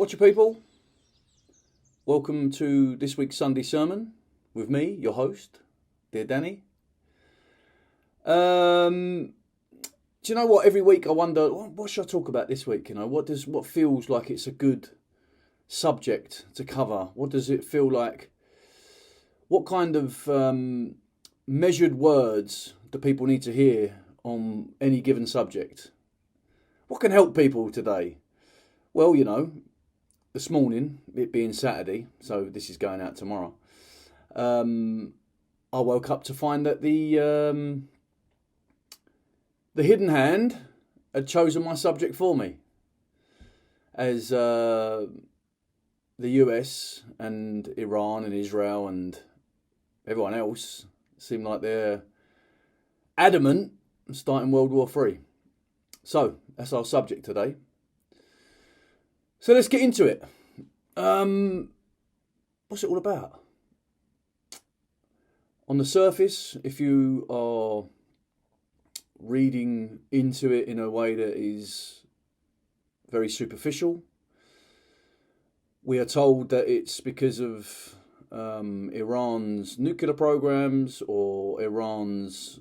Watcher people, welcome to this week's Sunday sermon with me, your host, dear Danny. Do you know what? Every week I wonder, what should I talk about this week? You know, what feels like it's a good subject to cover? What does it feel like? What kind of measured words do people need to hear on any given subject? What can help people today? Well, you know, this morning, it being Saturday, so this is going out tomorrow, I woke up to find that the hidden hand had chosen my subject for me, as the US and Iran and Israel and everyone else seem like they're adamant on starting World War III. So that's our subject today. So let's get into it. What's it all about? On the surface, if you are reading into it in a way that is very superficial, we are told that it's because of Iran's nuclear programs or Iran's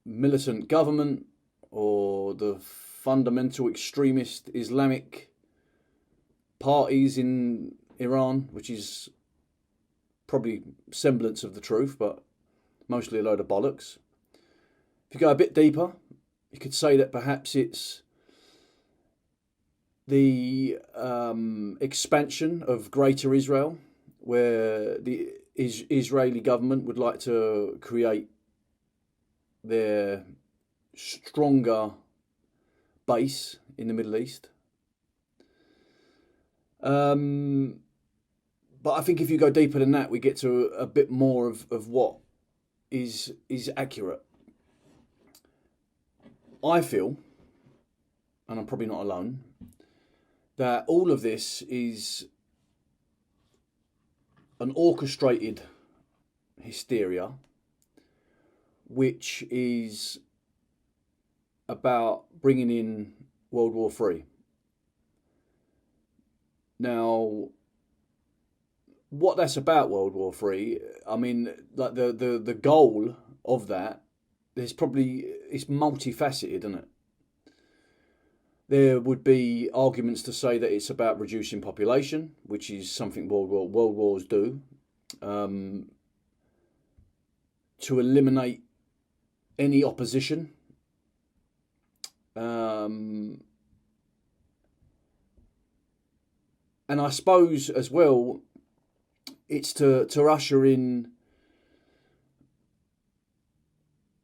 militant government or the fundamental extremist Islamic parties in Iran, which is probably semblance of the truth, but mostly a load of bollocks. If you go a bit deeper, you could say that perhaps it's the expansion of Greater Israel, where the Israeli government would like to create their stronger base in the Middle East. But I think if you go deeper than that, we get to a bit more of what is accurate. I feel, and I'm probably not alone, that all of this is an orchestrated hysteria, which is about bringing in World War III. Now, what that's about, World War III, I mean, like the goal of that, it's multifaceted, isn't it? There would be arguments to say that it's about reducing population, which is something world wars do, to eliminate any opposition, and I suppose as well, it's to usher in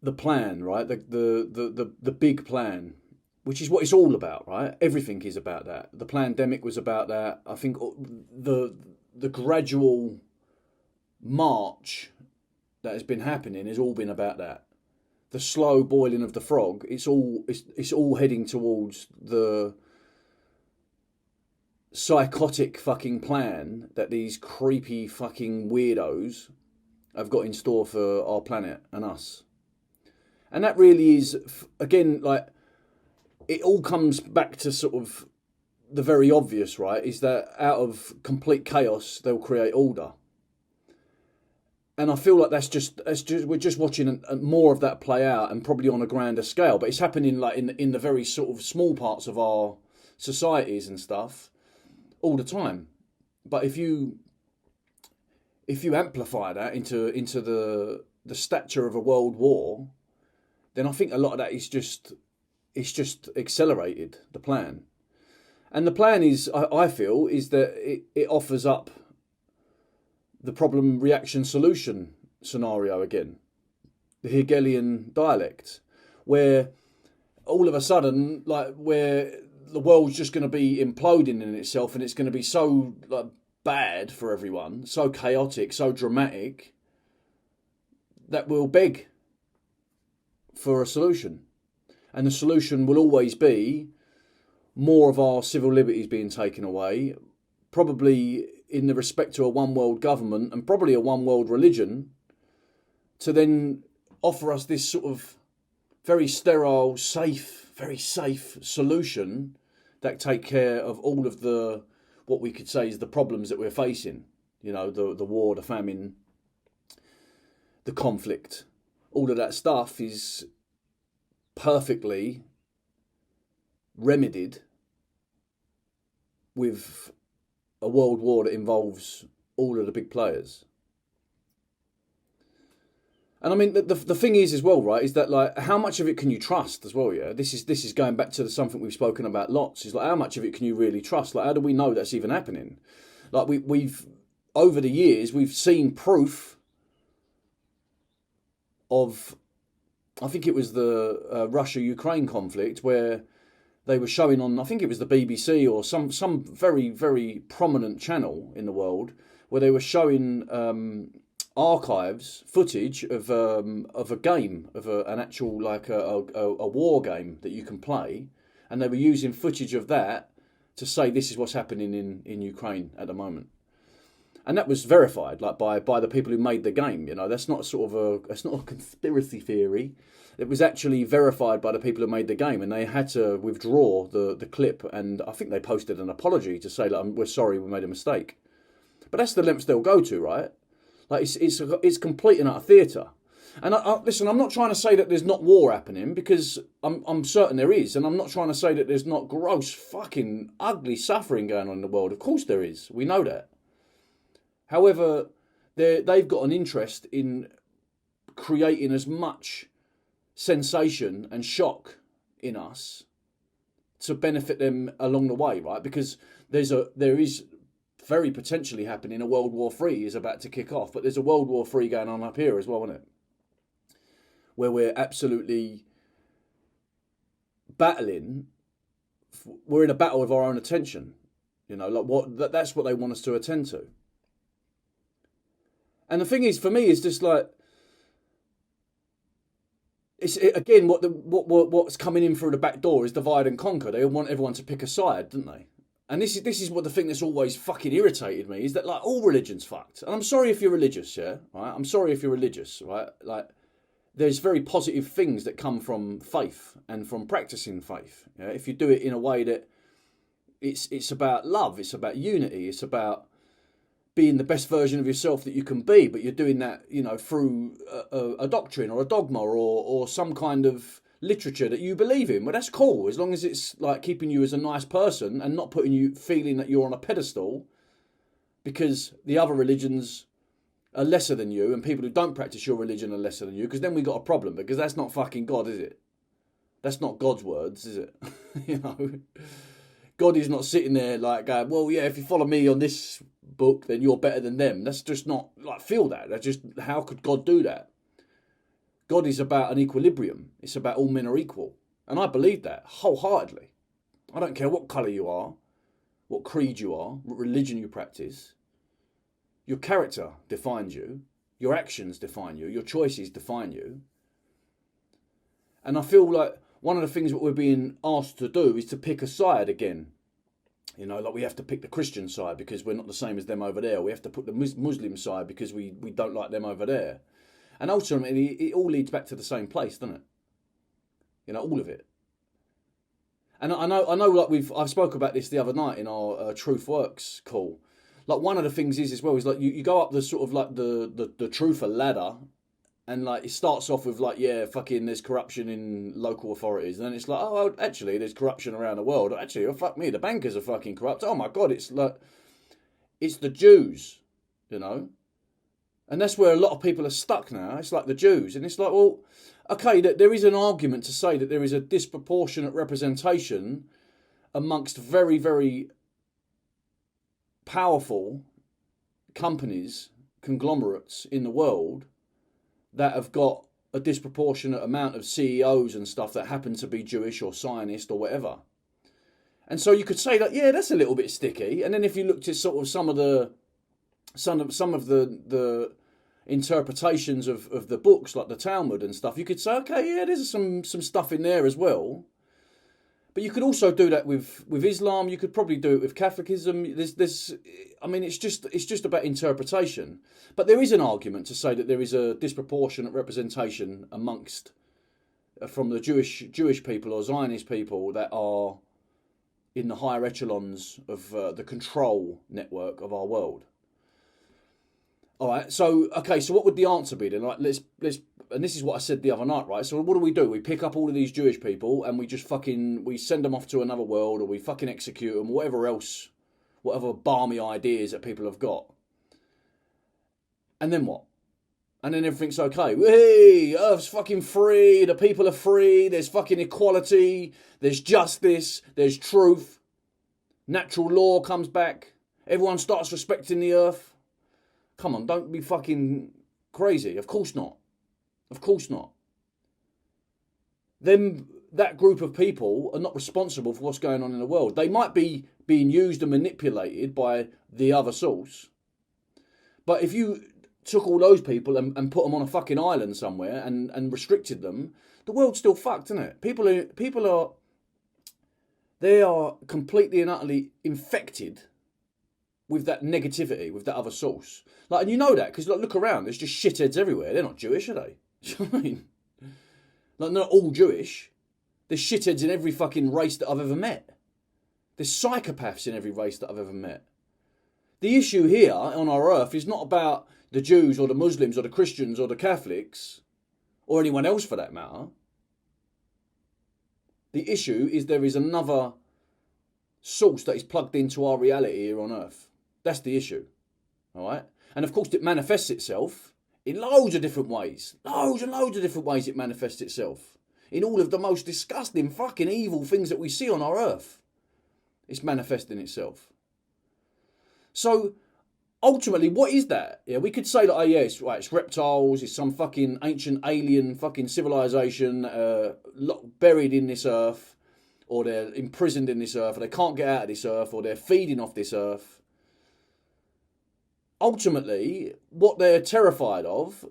the plan, right? The big plan, which is what it's all about, right? Everything is about that. The pandemic was about that. I think the gradual march that has been happening has all been about that. The slow boiling of the frog. It's all heading towards the psychotic fucking plan that these creepy fucking weirdos have got in store for our planet and us. And that really is, again, like, it all comes back to sort of the very obvious, right? Is that out of complete chaos, they'll create order. And I feel like that's just we're just watching more of that play out, and probably on a grander scale. But it's happening like in the very sort of small parts of our societies and stuff all the time. But if you amplify that into the stature of a world war, then I think a lot of that is just accelerated, the plan. And the plan is, I feel, is that it offers up the problem reaction solution scenario again, the Hegelian dialect, where all of a sudden, like, where the world's just going to be imploding in itself, and it's going to be so like bad for everyone, so chaotic, so dramatic, that we'll beg for a solution. And the solution will always be more of our civil liberties being taken away, probably in the respect to a one world government and probably a one world religion, to then offer us this sort of very sterile, very safe solution that take care of all of the what we could say is the problems that we're facing. You know, the war, the famine, the conflict, all of that stuff is perfectly remedied with a world war that involves all of the big players. And I mean, the thing is as well, right, is that like how much of it can you trust as well? Yeah, this is going back to something we've spoken about lots. Is like how much of it can you really trust? Like how do we know that's even happening? Like we've over the years we've seen proof of, I think it was the Russia-Ukraine conflict where they were showing on, I think it was the BBC or some very, very prominent channel in the world, where they were showing archives, footage of a game, of an actual like a war game that you can play, and they were using footage of that to say this is what's happening in Ukraine at the moment. And that was verified, like by the people who made the game. You know, that's not it's not a conspiracy theory. It was actually verified by the people who made the game, and they had to withdraw the clip. And I think they posted an apology to say, like, we're sorry, we made a mistake. But that's the lengths they'll go to, right? Like it's complete and utter theatre. And listen, I'm not trying to say that there's not war happening, because I'm certain there is, and I'm not trying to say that there's not gross, fucking, ugly suffering going on in the world. Of course there is. We know that. However, they've got an interest in creating as much sensation and shock in us to benefit them along the way, right? Because there is very potentially happening a World War III is about to kick off, but there's a World War III going on up here as well, isn't it? Where we're absolutely battling. We're in a battle with our own attention, you know, like that's what they want us to attend to. And the thing is, for me, is just like, it's again what's coming in through the back door is divide and conquer. They want everyone to pick a side, don't they? And this is what the thing that's always fucking irritated me is that like all religion's fucked. And I'm sorry if you're religious, yeah, right? I'm sorry if you're religious, right? Like there's very positive things that come from faith and from practicing faith. Yeah? If you do it in a way that it's about love, it's about unity, it's about being the best version of yourself that you can be, but you're doing that, you know, through a doctrine or a dogma or some kind of literature that you believe in. Well, that's cool, as long as it's like keeping you as a nice person and not putting you feeling that you're on a pedestal because the other religions are lesser than you and people who don't practice your religion are lesser than you, because then we got a problem, because that's not fucking God, is it? That's not God's words, is it? You know, God is not sitting there like going, well, yeah, if you follow me on this book, then you're better than them. That's just not, like, feel that. That's just, how could God do that? God is about an equilibrium. It's about all men are equal. And I believe that wholeheartedly. I don't care what colour you are, what creed you are, what religion you practice. Your character defines you. Your actions define you. Your choices define you. And I feel like one of the things that we're being asked to do is to pick a side again. You know, like we have to pick the Christian side because we're not the same as them over there. We have to put the Muslim side because we don't like them over there. And ultimately, it all leads back to the same place, doesn't it? You know, all of it. And I know. Like I've spoke about this the other night in our TruthWorks call. Like one of the things is as well is like you go up the sort of like the truther ladder, and like it starts off with like, yeah, fucking there's corruption in local authorities, and then it's like, oh, well, actually there's corruption around the world. Actually, oh, fuck me, the bankers are fucking corrupt. Oh my God, it's like it's the Jews, you know. And that's where a lot of people are stuck now. It's like the Jews. And it's like, well, okay, there is an argument to say that there is a disproportionate representation amongst very, very powerful companies, conglomerates in the world that have got a disproportionate amount of CEOs and stuff that happen to be Jewish or Zionist or whatever. And so you could say that, yeah, that's a little bit sticky. And then if you looked at sort of some of the interpretations of the books, like the Talmud and stuff, you could say, okay, yeah, there's some stuff in there as well. But you could also do that with Islam. You could probably do it with Catholicism. I mean, it's just about interpretation. But there is an argument to say that there is a disproportionate representation amongst from the Jewish people or Zionist people that are in the higher echelons of the control network of our world. All right, so okay, so what would the answer be then? Like, let's, and this is what I said the other night, right? So what do? We pick up all of these Jewish people and we just we send them off to another world, or we fucking execute them, whatever else, whatever balmy ideas that people have got. And then what? And then everything's okay. Hey, Earth's fucking free, the people are free, there's fucking equality, there's justice, there's truth. Natural law comes back, everyone starts respecting the Earth. Come on, don't be fucking crazy. Of course not. Of course not. Then that group of people are not responsible for what's going on in the world. They might be being used and manipulated by the other source. But if you took all those people and put them on a fucking island somewhere and restricted them, the world's still fucked, isn't it? People are completely and utterly infected with that negativity, with that other source. Like, and you know that, because like, look around, there's just shitheads everywhere. They're not Jewish, are they? Do you know what I mean? Like, not all Jewish. There's shitheads in every fucking race that I've ever met. There's psychopaths in every race that I've ever met. The issue here on our earth is not about the Jews or the Muslims or the Christians or the Catholics or anyone else for that matter. The issue is there is another source that is plugged into our reality here on earth. That's the issue. All right? And of course it manifests itself in loads of different ways. Loads and loads of different ways it manifests itself. In all of the most disgusting, fucking evil things that we see on our earth. It's manifesting itself. So, ultimately, what is that? Yeah, we could say that, oh yeah, it's reptiles, it's some fucking ancient alien fucking civilization buried in this earth, or they're imprisoned in this earth, or they can't get out of this earth, or they're feeding off this earth. Ultimately, what they're terrified of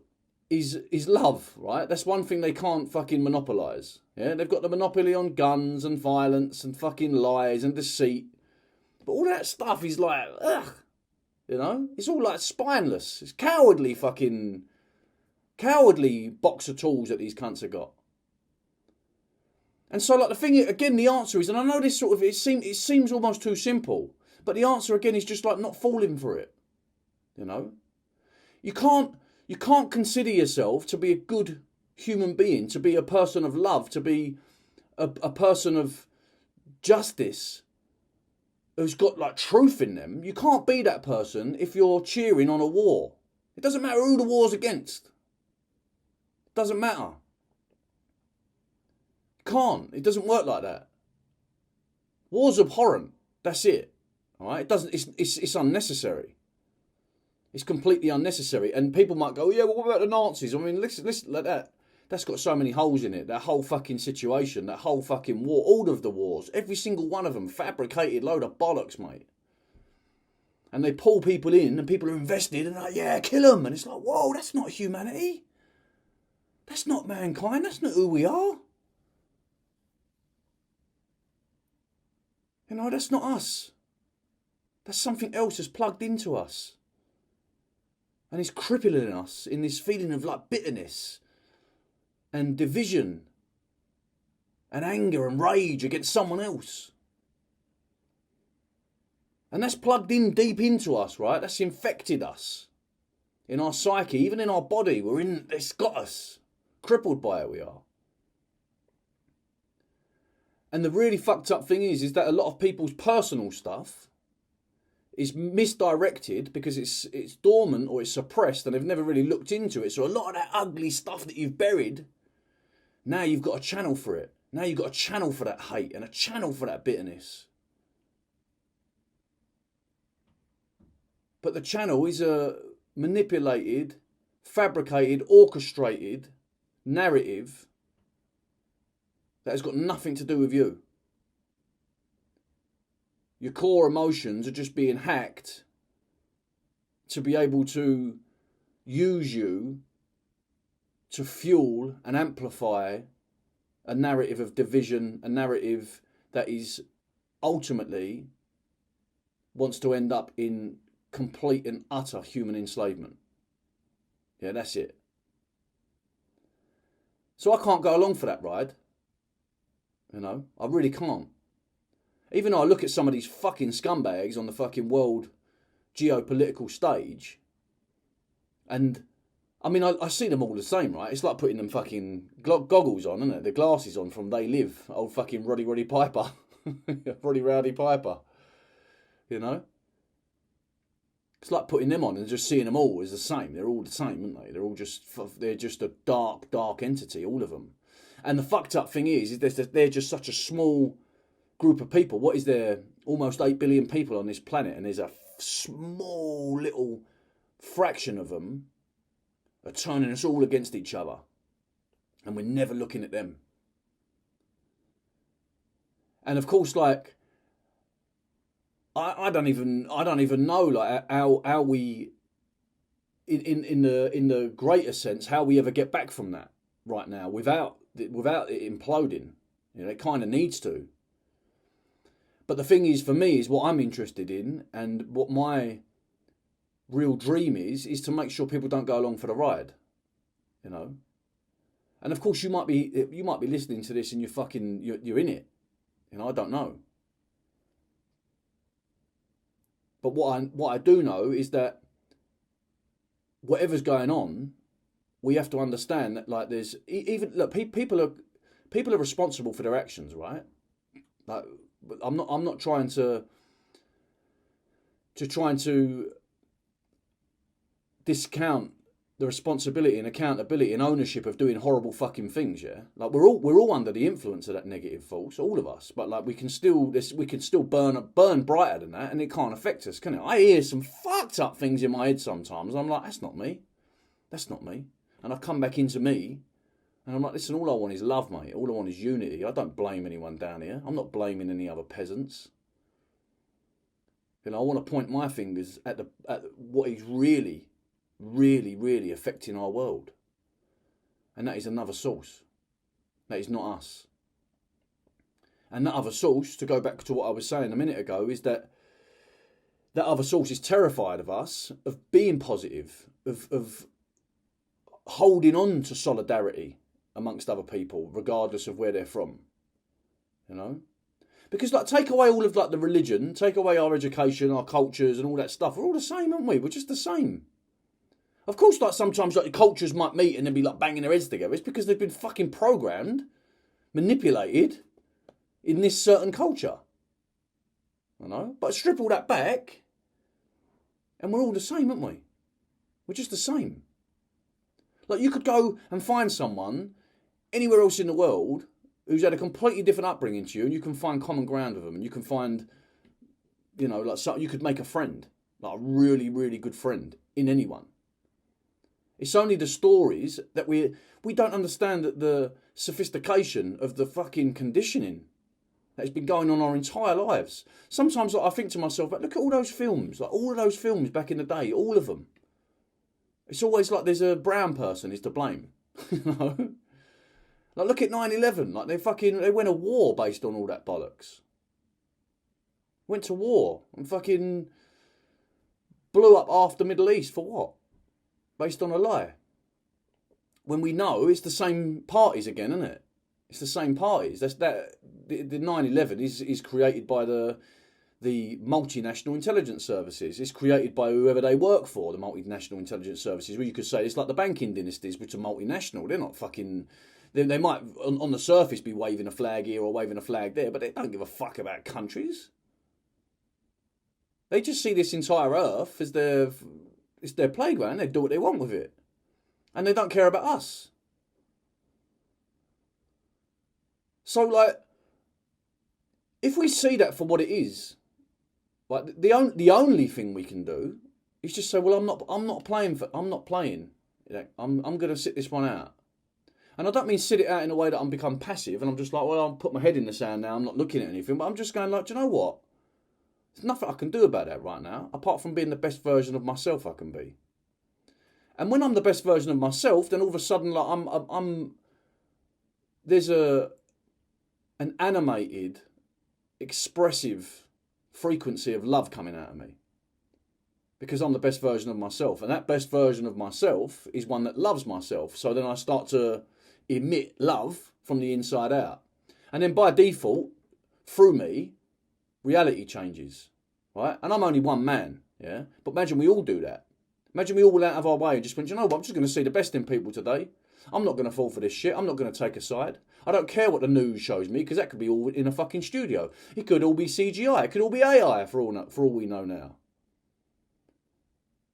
is love, right? That's one thing they can't fucking monopolise. Yeah, they've got the monopoly on guns and violence and fucking lies and deceit. But all that stuff is like, ugh, you know? It's all like spineless. It's cowardly box of tools that these cunts have got. And so, like, the thing, again, the answer is, and I know this sort of, it seems almost too simple, but the answer, again, is just like not falling for it, you know? You can't consider yourself to be a good human being, to be a person of love, to be a person of justice, who's got like truth in them. You can't be that person if you're cheering on a war. It doesn't matter who the war's against. It doesn't matter. You can't. It doesn't work like that. War's abhorrent. That's it. All right. It doesn't. It's unnecessary. It's completely unnecessary. And people might go, yeah, well, what about the Nazis? I mean, listen, like that. That's got so many holes in it. That whole fucking situation, that whole fucking war, all of the wars, every single one of them, fabricated load of bollocks, mate. And they pull people in, and people are invested, and they're like, yeah, kill them. And it's like, whoa, that's not humanity. That's not mankind. That's not who we are. You know, that's not us. That's something else that's plugged into us. And it's crippling us in this feeling of like bitterness and division and anger and rage against someone else. And that's plugged in deep into us, right? That's infected us. In our psyche, even in our body, it's got us. Crippled by it we are. And the really fucked up thing is that a lot of people's personal stuff is misdirected because it's dormant or it's suppressed and they've never really looked into it. So a lot of that ugly stuff that you've buried, now you've got a channel for it. Now you've got a channel for that hate and a channel for that bitterness. But the channel is a manipulated, fabricated, orchestrated narrative that has got nothing to do with you. Your core emotions are just being hacked to be able to use you to fuel and amplify a narrative of division, a narrative that is ultimately wants to end up in complete and utter human enslavement. Yeah, that's it. So I can't go along for that ride. You know, I really can't. Even though I look at some of these fucking scumbags on the fucking world geopolitical stage, and I mean, I see them all the same, right? It's like putting them fucking goggles on, isn't it? The glasses on from They Live, old fucking Roddy Piper, Roddy Rowdy Piper, you know? It's like putting them on and just seeing them all as the same. They're all the same, aren't they? They're just a dark entity, all of them. And the fucked up thing is they're just such a small group of people. What is there? Almost 8 billion people on this planet, and there's a small little fraction of them are turning us all against each other, and we're never looking at them. And of course, like, I don't even know, like, how we in the greater sense, how we ever get back from that right now without it imploding. You know, it kind of needs to. But the thing is, for me, is what I'm interested in, and what my real dream is to make sure people don't go along for the ride, you know. And of course, you might be listening to this and you're in it, you know. I don't know, but what I do know is that whatever's going on, we have to understand that, like, there's even, look, people are responsible for their actions, right? Like, I'm not trying to discount the responsibility and accountability and ownership of doing horrible fucking things, yeah? Like, we're all under the influence of that negative force, all of us. But, like, we can still burn brighter than that, and it can't affect us, can it? I hear some fucked up things in my head sometimes. I'm like, that's not me. That's not me. And I come back into me, and I'm like, listen, all I want is love, mate. All I want is unity. I don't blame anyone down here. I'm not blaming any other peasants. You know, I want to point my fingers at what is really affecting our world. And that is another source. That is not us. And that other source, to go back to what I was saying a minute ago, is that other source is terrified of us, of being positive, of holding on to solidarity amongst other people, regardless of where they're from. You know? Because, like, take away all of, like, the religion, take away our education, our cultures and all that stuff. We're all the same, aren't we? We're just the same. Of course, like, sometimes, like, the cultures might meet and they'll be, like, banging their heads together. It's because they've been fucking programmed, manipulated in this certain culture. You know? But strip all that back and we're all the same, aren't we? We're just the same. Like, you could go and find someone anywhere else in the world who's had a completely different upbringing to you, and you can find common ground with them, and you can find, you know, like, so you could make a friend, like a really, really good friend in anyone. It's only the stories that we don't understand, that the sophistication of the fucking conditioning that's been going on our entire lives. Sometimes, like, I think to myself, like, look at all those films, like all of those films back in the day, all of them. It's always like there's a brown person is to blame, you know. Like, look at 9/11. Like, they went to war based on all that bollocks. Went to war and fucking blew up half the Middle East for what? Based on a lie. When we know it's the same parties again, isn't it? It's the same parties. The 9/11 is created by the multinational intelligence services. It's created by whoever they work for, the multinational intelligence services. Well, you could say it's like the banking dynasties, which are multinational. They're not fucking... They might, on the surface, be waving a flag here or waving a flag there, but they don't give a fuck about countries. They just see this entire earth as their playground. They do what they want with it. And they don't care about us. So, like, if we see that for what it is, like, the only thing we can do is just say, well, I'm not playing. You know, I'm going to sit this one out. And I don't mean sit it out in a way that I'm become passive and I'm just like, well, I'll put my head in the sand now, I'm not looking at anything. But I'm just going, like, do you know what? There's nothing I can do about that right now, apart from being the best version of myself I can be. And when I'm the best version of myself, then all of a sudden, like, there's an animated, expressive frequency of love coming out of me. Because I'm the best version of myself. And that best version of myself is one that loves myself. So then I start to emit love from the inside out. And then by default, through me, reality changes, right? And I'm only one man, yeah? But imagine we all do that. Imagine we all went out of our way and just went, you know what, I'm just going to see the best in people today. I'm not going to fall for this shit. I'm not going to take a side. I don't care what the news shows me, because that could be all in a fucking studio. It could all be CGI. It could all be AI for all we know now.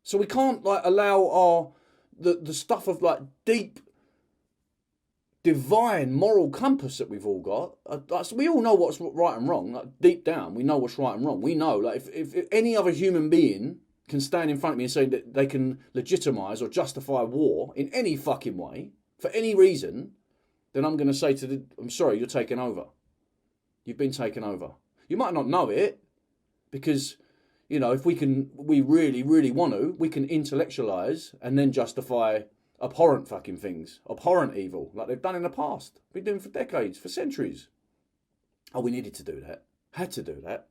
So we can't like allow the stuff of like deep divine moral compass that we've all got. We all know what's right and wrong. Like deep down, we know what's right and wrong. We know, like, if any other human being can stand in front of me and say that they can legitimise or justify war in any fucking way for any reason, then I'm going to say to I'm sorry, you're taken over. You've been taken over. You might not know it, because, you know, if we really, really want to, we can intellectualise and then justify abhorrent fucking things, abhorrent evil, like they've done in the past, been doing for decades, for centuries. Oh, we needed to do that, had to do that.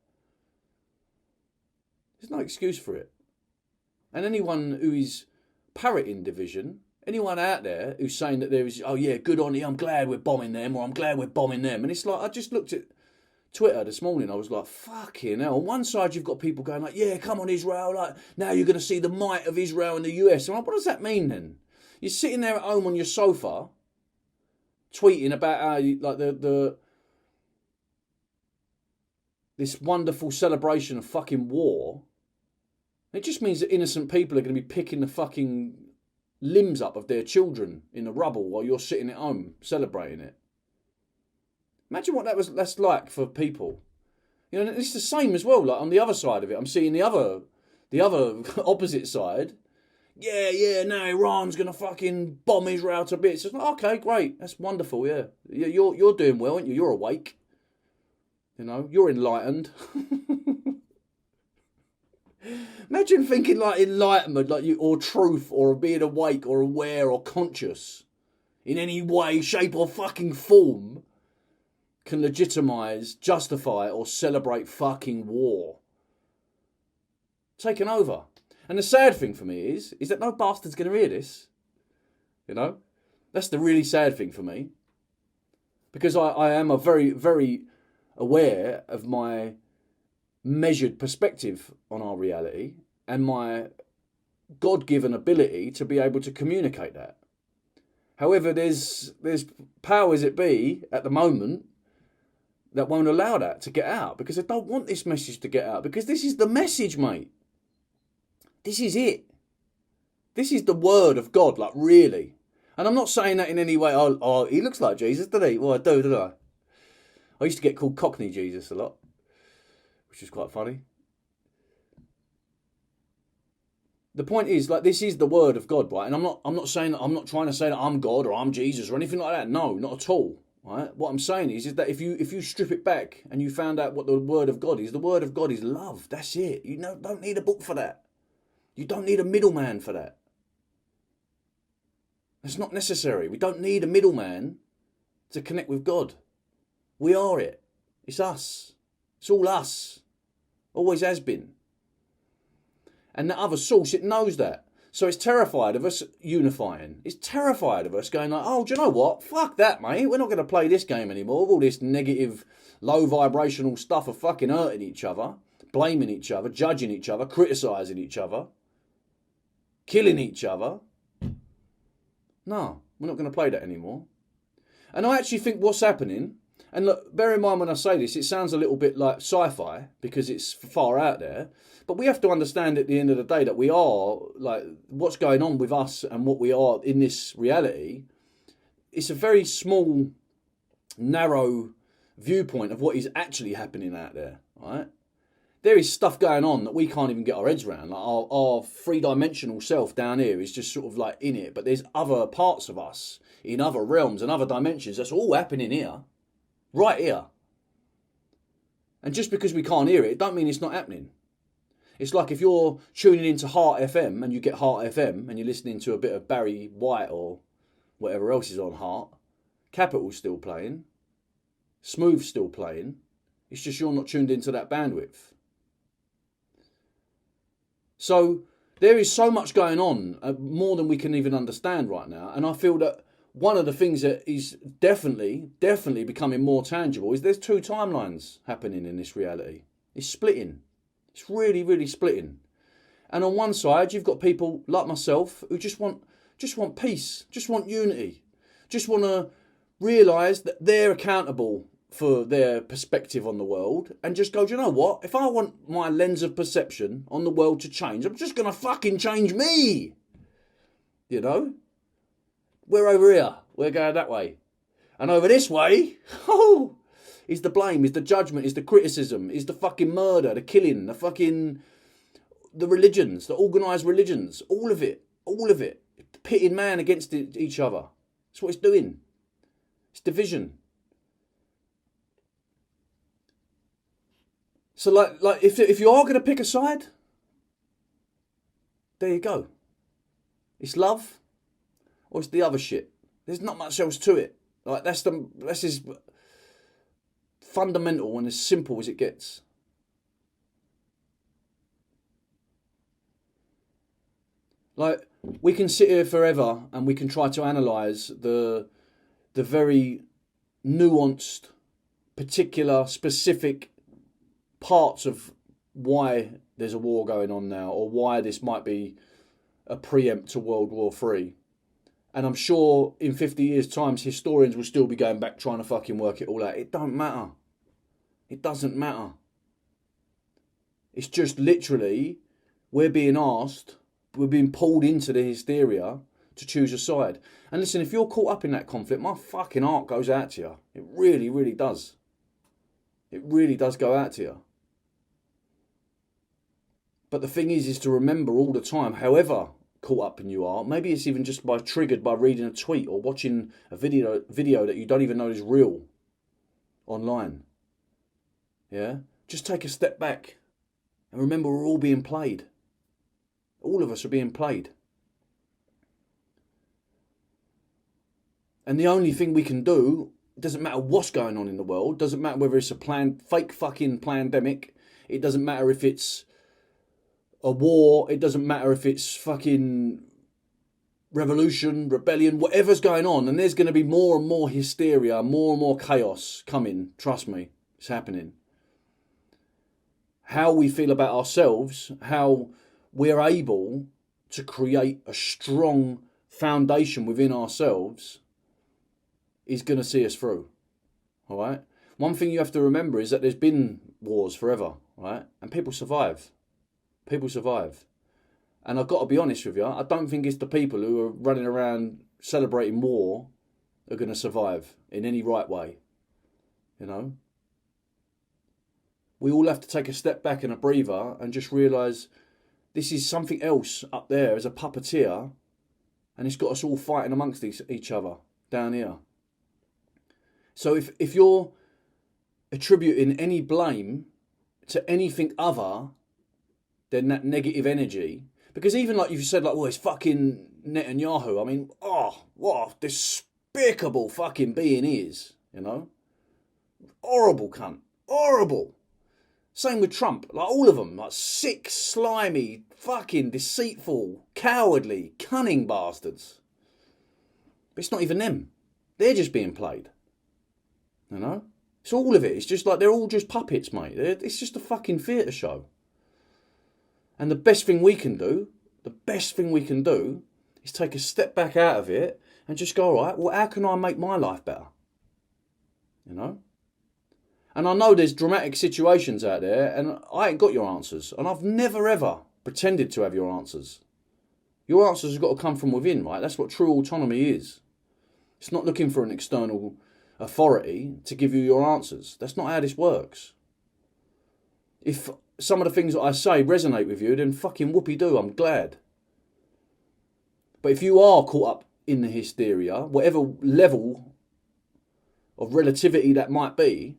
There's no excuse for it. And anyone who is parroting division, anyone out there who's saying that there is, oh yeah, good on you, I'm glad we're bombing them, or I'm glad we're bombing them, and it's like, I just looked at Twitter this morning, I was like, fucking hell. On one side you've got people going like, yeah, come on Israel, like, now you're going to see the might of Israel and the US. I'm like, what does that mean then? You're sitting there at home on your sofa, tweeting about how you, like this wonderful celebration of fucking war. It just means that innocent people are going to be picking the fucking limbs up of their children in the rubble while you're sitting at home celebrating it. Imagine what that's like for people. You know, it's the same as well. Like on the other side of it, I'm seeing the other opposite side. Yeah, now Iran's going to fucking bomb Israel to bits. It's like, okay, great. That's wonderful, yeah. You're doing well, aren't you? You're awake. You know, you're enlightened. Imagine thinking like enlightenment, like you, or truth, or being awake, or aware, or conscious, in any way, shape, or fucking form, can legitimise, justify, or celebrate fucking war. Taken over. And the sad thing for me is that no bastard's going to hear this. You know? That's the really sad thing for me. Because I am a very, very aware of my measured perspective on our reality and my God-given ability to be able to communicate that. However, there's powers that be at the moment that won't allow that to get out, because they don't want this message to get out, because this is the message, mate. This is it. This is the word of God, like really. And I'm not saying that in any way, oh, he looks like Jesus, doesn't he? Well, I do, don't I? I used to get called Cockney Jesus a lot, which is quite funny. The point is, like, this is the word of God, right? And I'm not saying that, I'm not trying to say that I'm God or I'm Jesus or anything like that. No, not at all. Right? What I'm saying is that if you strip it back and you found out what the word of God is, the word of God is love. That's it. You don't need a book for that. You don't need a middleman for that. It's not necessary. We don't need a middleman to connect with God. We are it. It's us. It's all us. Always has been. And the other source, it knows that. So it's terrified of us unifying. It's terrified of us going like, oh, do you know what? Fuck that, mate. We're not going to play this game anymore with all this negative, low vibrational stuff of fucking hurting each other, blaming each other, judging each other, criticising each other, killing each other. No, we're not going to play that anymore. And I actually think what's happening, and look, bear in mind when I say this, it sounds a little bit like sci-fi because it's far out there, but we have to understand at the end of the day that we are, like, what's going on with us and what we are in this reality, it's a very small, narrow viewpoint of what is actually happening out there, right? There is stuff going on that we can't even get our heads around. Like our three-dimensional self down here is just sort of like in it, but there's other parts of us in other realms and other dimensions that's all happening here, right here. And just because we can't hear it don't mean it's not happening. It's like if you're tuning into Heart FM and you get Heart FM and you're listening to a bit of Barry White or whatever else is on Heart, Capital's still playing, Smooth's still playing, it's just you're not tuned into that bandwidth. So there is so much going on, more than we can even understand right now. And I feel that one of the things that is definitely becoming more tangible is there's two timelines happening in this reality. It's splitting. It's really, really splitting. And on one side, you've got people like myself who just want peace, just want unity, just want to realise that they're accountable for their perspective on the world, and just go, do you know what? If I want my lens of perception on the world to change, I'm just going to fucking change me. You know? We're over here. We're going that way. And over this way, oh, is the blame, is the judgment, is the criticism, is the fucking murder, the killing, the religions, the organised religions, all of it, pitting man against each other. That's what it's doing. It's division. So like if you are going to pick a side, there you go. It's love, or it's the other shit. There's not much else to it. Like that's as fundamental and as simple as it gets. Like, we can sit here forever and we can try to analyse the very nuanced, particular, specific parts of why there's a war going on now, or why this might be a preempt to World War III. And I'm sure in 50 years' time, historians will still be going back trying to fucking work it all out. It don't matter. It doesn't matter. It's just literally, we're being pulled into the hysteria to choose a side. And listen, if you're caught up in that conflict, my fucking heart goes out to you. It really, really does. It really does go out to you. But the thing is to remember all the time, however caught up in you are, maybe it's even just triggered by reading a tweet or watching a video that you don't even know is real online. Yeah? Just take a step back and remember we're all being played. All of us are being played. And the only thing we can do, it doesn't matter what's going on in the world, doesn't matter whether it's a fake fucking pandemic, it doesn't matter if it's a war, it doesn't matter if it's fucking revolution, rebellion, whatever's going on, and there's going to be more and more hysteria, more and more chaos coming, trust me, it's happening. How we feel about ourselves, how we're able to create a strong foundation within ourselves is going to see us through, all right? One thing you have to remember is that there's been wars forever, right? And people survive. People survive. And I've got to be honest with you, I don't think it's the people who are running around celebrating war are going to survive in any right way, you know? We all have to take a step back and a breather and just realise this is something else up there as a puppeteer, and it's got us all fighting amongst each other down here. So if you're attributing any blame to anything other than that negative energy, because even like you said, like, well, it's fucking Netanyahu. I mean, oh, what a despicable fucking being he is, you know? Horrible cunt. Horrible. Same with Trump, like all of them, like sick, slimy, fucking deceitful, cowardly, cunning bastards. But it's not even them. They're just being played. You know? It's all of it. It's just like they're all just puppets, mate. It's just a fucking theatre show. And the best thing we can do is take a step back out of it and just go, all right, well, how can I make my life better? You know? And I know there's dramatic situations out there and I ain't got your answers. And I've never ever pretended to have your answers. Your answers have got to come from within, right? That's what true autonomy is. It's not looking for an external authority to give you your answers. That's not how this works. If some of the things that I say resonate with you, then fucking whoopee-doo, I'm glad. But if you are caught up in the hysteria, whatever level of relativity that might be,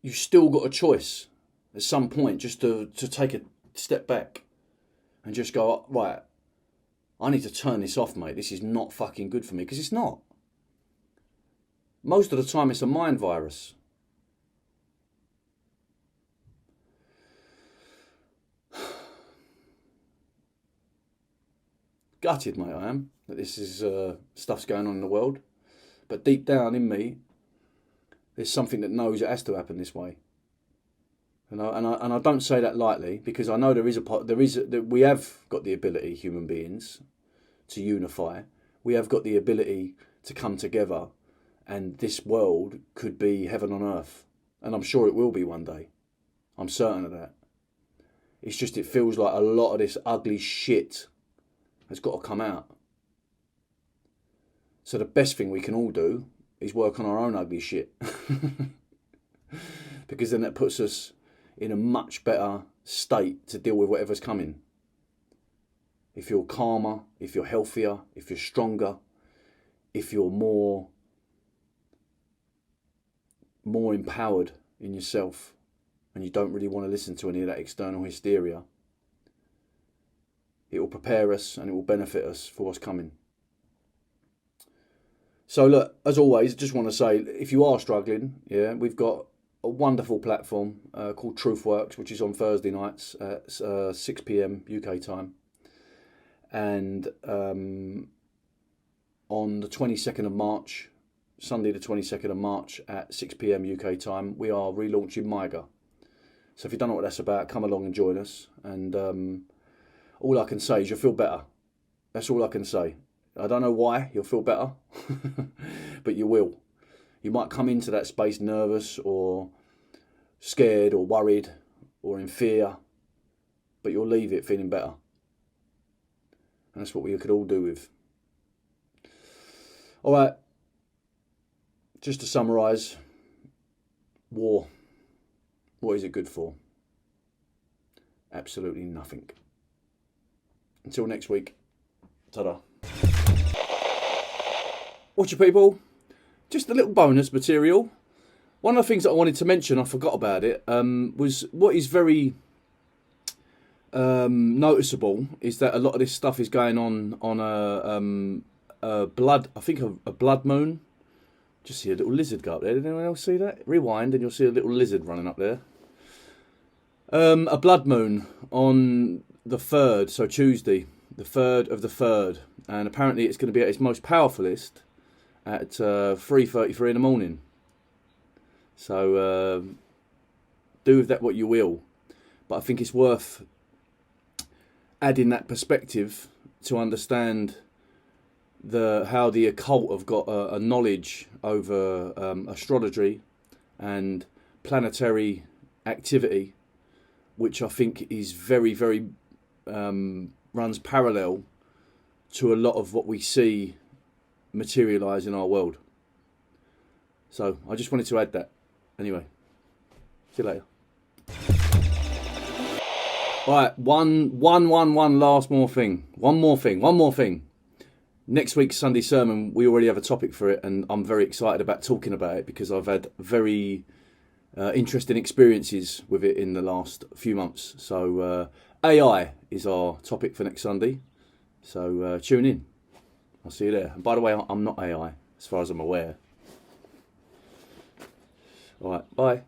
you've still got a choice at some point just to take a step back and just go, right, I need to turn this off, mate. This is not fucking good for me, because it's not. Most of the time it's a mind virus. Gutted, mate, I am, that this is stuff's going on in the world. But deep down in me, there's something that knows it has to happen this way. And I don't say that lightly, because I know that we have got the ability, human beings, to unify. We have got the ability to come together, and this world could be heaven on earth. And I'm sure it will be one day. I'm certain of that. It's just, it feels like a lot of this ugly shit has got to come out. So the best thing we can all do is work on our own ugly shit. Because then that puts us in a much better state to deal with whatever's coming. If you're calmer, if you're healthier, if you're stronger, if you're more empowered in yourself, and you don't really want to listen to any of that external hysteria, it will prepare us and it will benefit us for what's coming. So look, as always, I just want to say, if you are struggling, we've got a wonderful platform called TruthWorks, which is on Thursday nights at 6 p.m. UK time. And on the 22nd of March, Sunday the 22nd of March at 6 p.m. UK time, we are relaunching MIGA. So if you don't know what that's about, come along and join us. And all I can say is you'll feel better. That's all I can say. I don't know why you'll feel better, but you will. You might come into that space nervous or scared or worried or in fear, but you'll leave it feeling better. And that's what we could all do with. All right, just to summarise, war. What is it good for? Absolutely nothing. Until next week, ta-da. Watch your people. Just a little bonus material. One of the things that I wanted to mention, I forgot about it, was what is very noticeable is that a lot of this stuff is going on a blood moon. Just see a little lizard go up there. Did anyone else see that? Rewind and you'll see a little lizard running up there. A blood moon on the 3rd, so Tuesday, the 3rd of the 3rd, and apparently it's going to be at its most powerfulest at 3:33 in the morning. So do with that what you will, but I think it's worth adding that perspective to understand how the occult have got a knowledge over astrology and planetary activity, which I think is very, very runs parallel to a lot of what we see materialise in our world. So I just wanted to add that. Anyway, see you later. All right, one last more thing. One more thing. Next week's Sunday sermon, we already have a topic for it, and I'm very excited about talking about it because I've had very interesting experiences with it in the last few months. So AI is our topic for next Sunday. So tune in. I'll see you there. And by the way, I'm not AI, as far as I'm aware. All right, bye.